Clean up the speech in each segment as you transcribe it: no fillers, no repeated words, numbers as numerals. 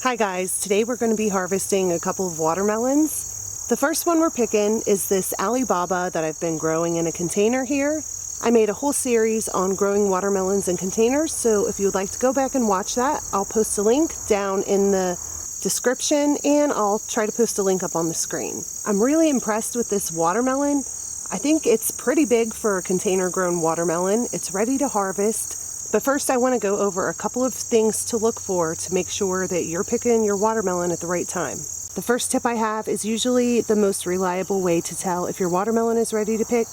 Hi guys, today we're going to be harvesting a couple of watermelons. The first one we're picking is this Alibaba that I've been growing in a container here. I made a whole series on growing watermelons in containers, so if you would like to go back and watch that, I'll post a link down in the description and I'll try to post a link up on the screen. I'm really impressed with this watermelon. I think it's pretty big for a container grown watermelon. It's ready to harvest. But first I want to go over a couple of things to look for to make sure that you're picking your watermelon at the right time. The first tip I have is usually the most reliable way to tell if your watermelon is ready to pick.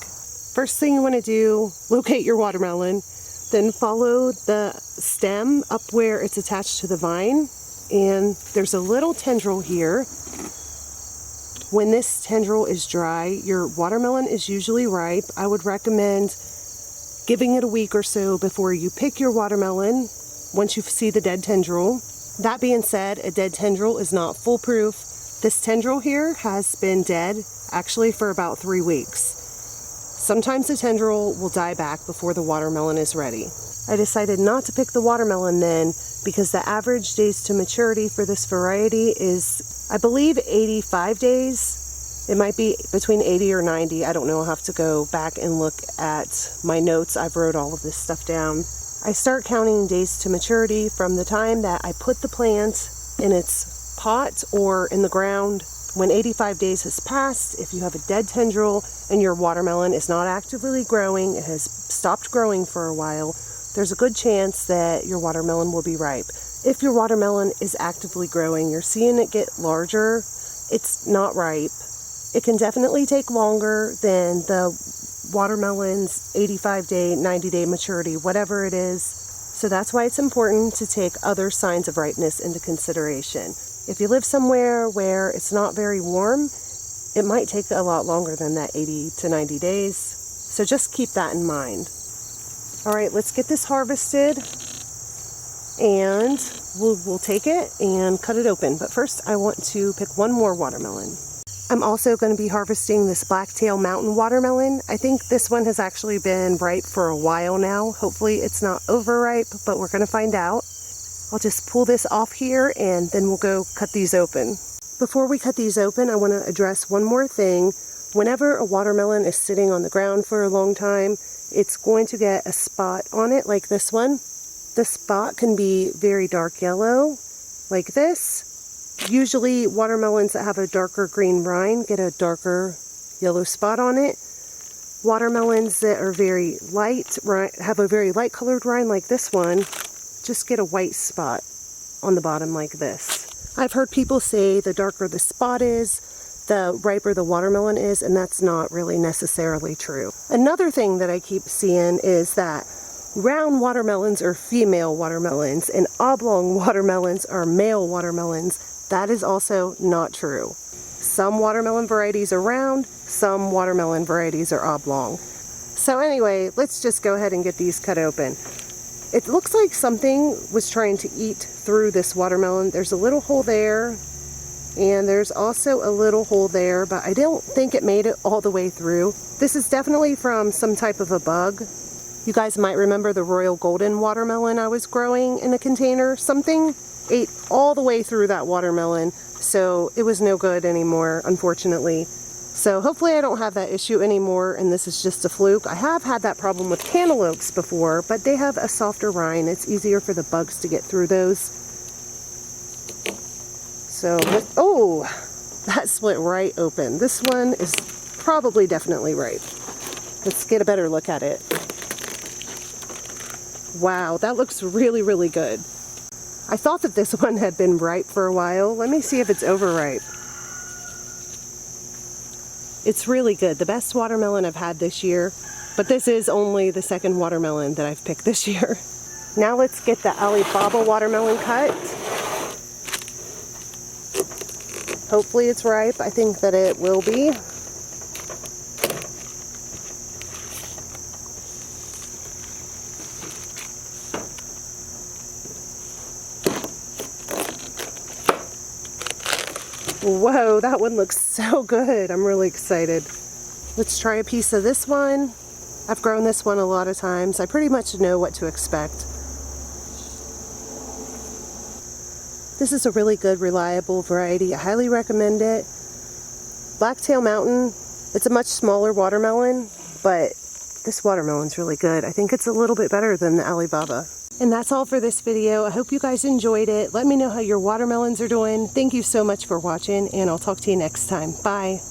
First thing you want to do, locate your watermelon, then follow the stem up where it's attached to the vine, and there's a little tendril here. When this tendril is dry, your watermelon is usually ripe. I would recommend giving it a week or so before you pick your watermelon once you see the dead tendril. That being said, a dead tendril is not foolproof. This tendril here has been dead actually for about 3 weeks. Sometimes the tendril will die back before the watermelon is ready. I decided not to pick the watermelon then because the average days to maturity for this variety is, I believe, 85 days. It might be between 80 or 90. I don't know. I'll have to go back and look at my notes. I've wrote all of this stuff down. I start counting days to maturity from the time that I put the plant in its pot or in the ground. When 85 days has passed, if you have a dead tendril and your watermelon is not actively growing, it has stopped growing for a while, there's a good chance that your watermelon will be ripe. If your watermelon is actively growing, you're seeing it get larger, it's not ripe. It can definitely take longer than the watermelon's 85-day, 90-day maturity, whatever it is. So that's why it's important to take other signs of ripeness into consideration. If you live somewhere where it's not very warm, it might take a lot longer than that 80 to 90 days. So just keep that in mind. All right, let's get this harvested and we'll take it and cut it open. But first I want to pick one more watermelon. I'm also going to be harvesting this Blacktail Mountain watermelon. I think this one has actually been ripe for a while now. Hopefully it's not overripe, but we're going to find out. I'll just pull this off here and then we'll go cut these open. Before we cut these open, I want to address one more thing. Whenever a watermelon is sitting on the ground for a long time, it's going to get a spot on it like this one. The spot can be very dark yellow, like this. Usually watermelons that have a darker green rind get a darker yellow spot on it. Watermelons that are very light, have a very light colored rind like this one, just get a white spot on the bottom like this. I've heard people say the darker the spot is, the riper the watermelon is, and that's not really necessarily true. Another thing that I keep seeing is that round watermelons are female watermelons and oblong watermelons are male watermelons. That is also not true. Some watermelon varieties are round, some watermelon varieties are oblong. So anyway, let's just go ahead and get these cut open. It looks like something was trying to eat through this watermelon. There's a little hole there, and there's also a little hole there, but I don't think it made it all the way through. This is definitely from some type of a bug. You guys might remember the Royal Golden watermelon I was growing in a container. Something ate all the way through that watermelon, so it was no good anymore, unfortunately. So hopefully I don't have that issue anymore and this is just a fluke. I have had that problem with cantaloupes before, but they have a softer rind. It's easier for the bugs to get through those. So, oh, that split right open. This one is probably definitely ripe. Let's get a better look at it. Wow, that looks really, really good. I thought that this one had been ripe for a while. Let me see if it's overripe. It's really good. The best watermelon I've had this year, but this is only the second watermelon that I've picked this year. Now let's get the Alibaba watermelon cut. Hopefully it's ripe. I think that it will be. Whoa, that one looks so good. I'm really excited. Let's try a piece of this one. I've grown this one a lot of times. I pretty much know what to expect. This is a really good, reliable variety. I highly recommend it. Blacktail Mountain, it's a much smaller watermelon, but this watermelon's really good. I think it's a little bit better than the Alibaba. And that's all for this video. I hope you guys enjoyed it. Let me know how your watermelons are doing. Thank you so much for watching, and I'll talk to you next time. Bye.